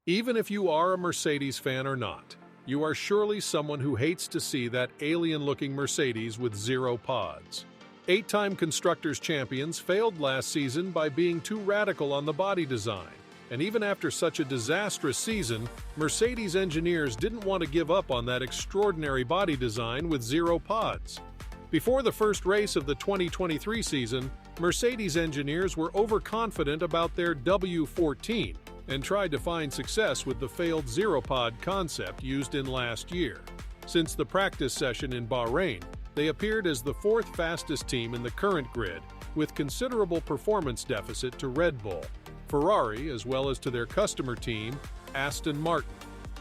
Even if you are a Mercedes fan or not, you are surely someone who hates to see that alien-looking Mercedes with zero pods. Eight-time Constructors champions failed last season by being too radical on the body design, and even after such a disastrous season, Mercedes engineers didn't want to give up on that extraordinary body design with zero pods. Before the first race of the 2023 season, Mercedes engineers were overconfident about their W14 and tried to find success with the failed zeropod concept used in last year. Since the practice session in Bahrain, they appeared as the fourth fastest team in the current grid, with considerable performance deficit to Red Bull, Ferrari, as well as to their customer team, Aston Martin.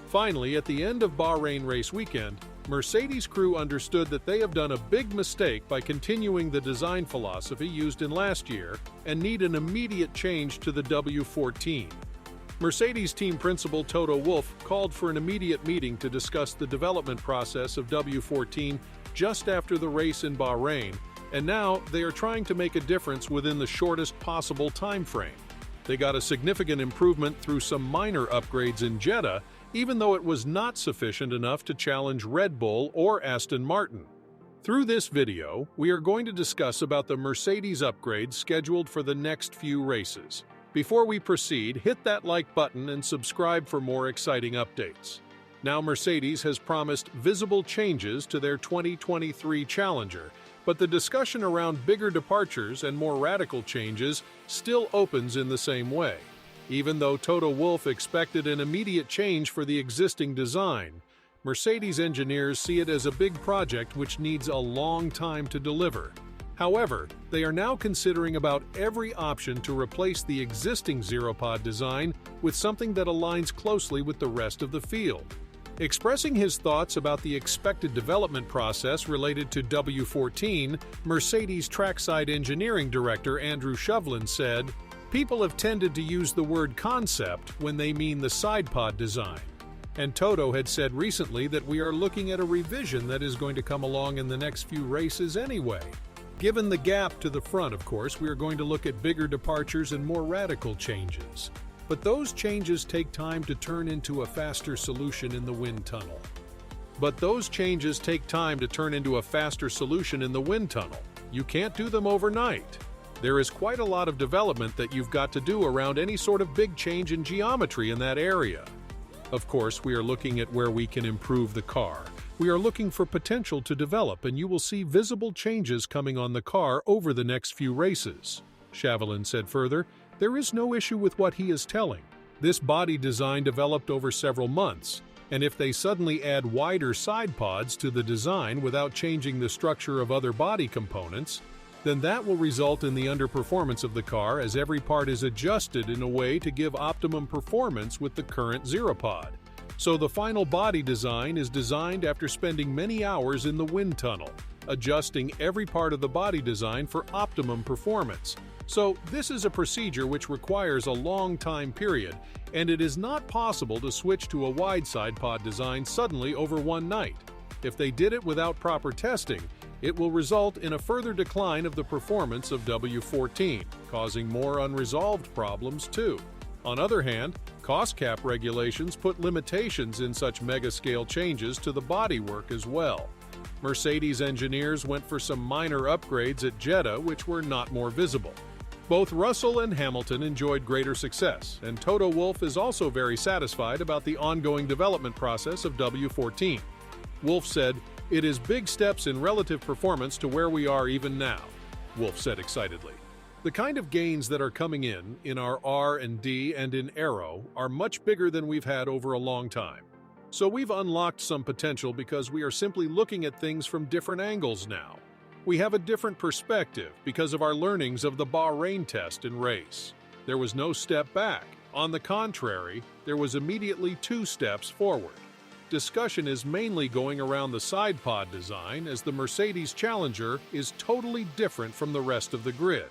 Finally, at the end of Bahrain race weekend, Mercedes crew understood that they have done a big mistake by continuing the design philosophy used in last year and need an immediate change to the W14. Mercedes team principal Toto Wolff called for an immediate meeting to discuss the development process of W14 just after the race in Bahrain, and now they are trying to make a difference within the shortest possible time frame. They got a significant improvement through some minor upgrades in Jeddah, even though it was not sufficient enough to challenge Red Bull or Aston Martin. Through this video, we are going to discuss about the Mercedes upgrades scheduled for the next few races. Before we proceed, hit that like button and subscribe for more exciting updates. Now, Mercedes has promised visible changes to their 2023 Challenger, but the discussion around bigger departures and more radical changes still opens in the same way. Even though Toto Wolff expected an immediate change for the existing design, Mercedes engineers see it as a big project which needs a long time to deliver. However, they are now considering about every option to replace the existing zeropod design with something that aligns closely with the rest of the field. Expressing his thoughts about the expected development process related to W14, Mercedes trackside engineering director Andrew Shovlin said, "People have tended to use the word concept when they mean the sidepod design. And Toto had said recently that we are looking at a revision that is going to come along in the next few races anyway. Given the gap to the front, of course, we are going to look at bigger departures and more radical changes. But those changes take time to turn into a faster solution in the wind tunnel. You can't do them overnight. There is quite a lot of development that you've got to do around any sort of big change in geometry in that area. Of course, we are looking at where we can improve the car. We are looking for potential to develop, and you will see visible changes coming on the car over the next few races." Shovlin said further, "There is no issue with what he is telling. This body design developed over several months, and if they suddenly add wider side pods to the design without changing the structure of other body components, then that will result in the underperformance of the car as every part is adjusted in a way to give optimum performance with the current zeropod. So the final body design is designed after spending many hours in the wind tunnel, adjusting every part of the body design for optimum performance. So this is a procedure which requires a long time period, and it is not possible to switch to a wide side pod design suddenly over one night. If they did it without proper testing, it will result in a further decline of the performance of W14, causing more unresolved problems too. On the other hand, cost cap regulations put limitations in such mega-scale changes to the bodywork as well. Mercedes engineers went for some minor upgrades at Jeddah which were not more visible. Both Russell and Hamilton enjoyed greater success, and Toto Wolff is also very satisfied about the ongoing development process of W14. Wolff said, "It is big steps in relative performance to where we are even now," Wolff said excitedly. "The kind of gains that are coming in our R&D and in aero are much bigger than we've had over a long time. So we've unlocked some potential because we are simply looking at things from different angles now. We have a different perspective because of our learnings of the Bahrain test and race. There was no step back. On the contrary, there was immediately 2 steps forward. Discussion is mainly going around the side pod design as the Mercedes Challenger is totally different from the rest of the grid."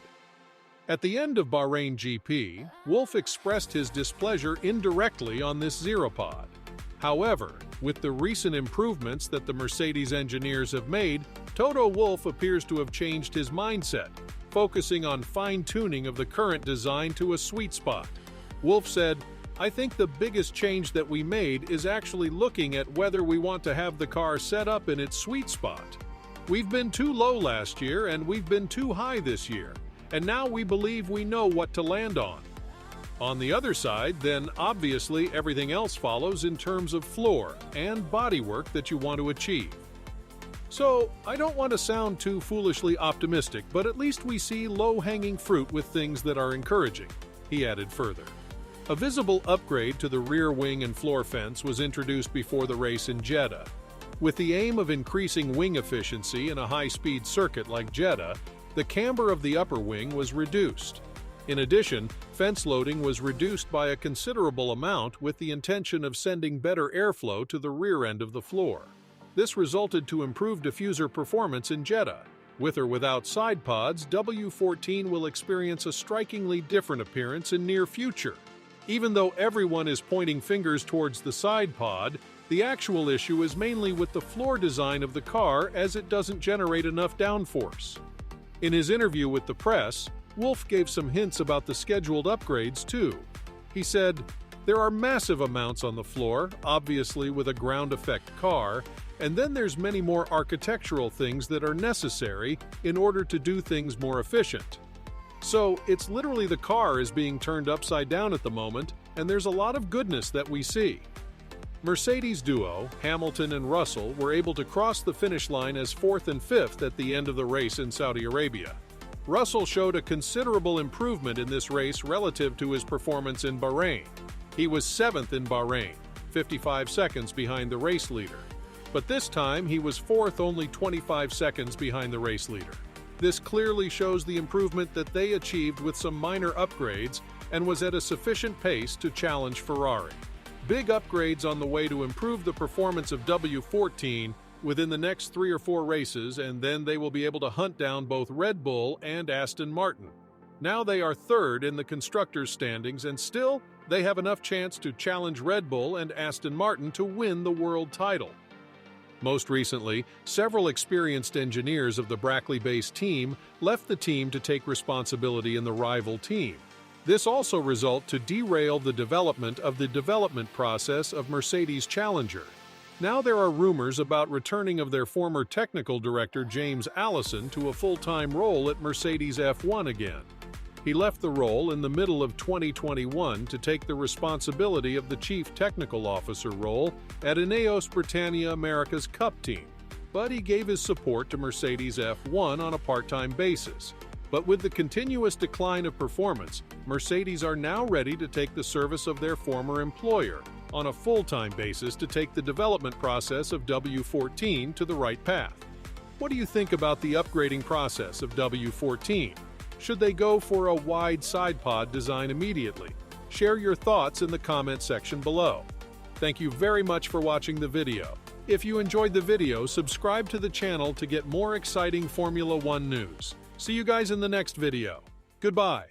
At the end of Bahrain GP, Wolff expressed his displeasure indirectly on this zeropod. However, with the recent improvements that the Mercedes engineers have made, Toto Wolff appears to have changed his mindset, focusing on fine-tuning of the current design to a sweet spot. Wolff said, I think the biggest change that we made is actually looking at whether we want to have the car set up in its sweet spot. We've been too low last year and we've been too high this year, and now we believe we know what to land on. On the other side, then obviously everything else follows in terms of floor and bodywork that you want to achieve. So, I don't want to sound too foolishly optimistic, but at least we see low-hanging fruit with things that are encouraging, he added further. A visible upgrade to the rear wing and floor fence was introduced before the race in Jeddah. With the aim of increasing wing efficiency in a high-speed circuit like Jeddah, the camber of the upper wing was reduced. In addition, fence loading was reduced by a considerable amount with the intention of sending better airflow to the rear end of the floor. This resulted to improved diffuser performance in Jeddah. With or without side pods, W14 will experience a strikingly different appearance in near future. Even though everyone is pointing fingers towards the side pod, the actual issue is mainly with the floor design of the car as it doesn't generate enough downforce. In his interview with the press, Wolff gave some hints about the scheduled upgrades too. He said, "There are massive amounts on the floor, obviously with a ground effect car, and then there's many more architectural things that are necessary in order to do things more efficient." So, it's literally the car is being turned upside down at the moment, and there's a lot of goodness that we see. Mercedes duo, Hamilton and Russell, were able to cross the finish line as 4th and 5th at the end of the race in Saudi Arabia. Russell showed a considerable improvement in this race relative to his performance in Bahrain. He was 7th in Bahrain, 55 seconds behind the race leader. But this time, he was 4th, only 25 seconds behind the race leader. This clearly shows the improvement that they achieved with some minor upgrades and was at a sufficient pace to challenge Ferrari. Big upgrades on the way to improve the performance of W14 within the next 3 or 4 races, and then they will be able to hunt down both Red Bull and Aston Martin. Now they are 3rd in the constructors' standings, and still they have enough chance to challenge Red Bull and Aston Martin to win the world title. Most recently, several experienced engineers of the Brackley-based team left the team to take responsibility in the rival team. This also resulted to derail the development of the development process of Mercedes Challenger. Now there are rumors about returning of their former technical director James Allison to a full-time role at Mercedes F1 again. He left the role in the middle of 2021 to take the responsibility of the Chief Technical Officer role at Ineos Britannia America's Cup team, but he gave his support to Mercedes F1 on a part-time basis. But with the continuous decline of performance, Mercedes are now ready to take the service of their former employer on a full-time basis to take the development process of W14 to the right path. What do you think about the upgrading process of W14? Should they go for a wide side pod design immediately? Share your thoughts in the comment section below. Thank you very much for watching the video. If you enjoyed the video, subscribe to the channel to get more exciting Formula One news. See you guys in the next video. Goodbye.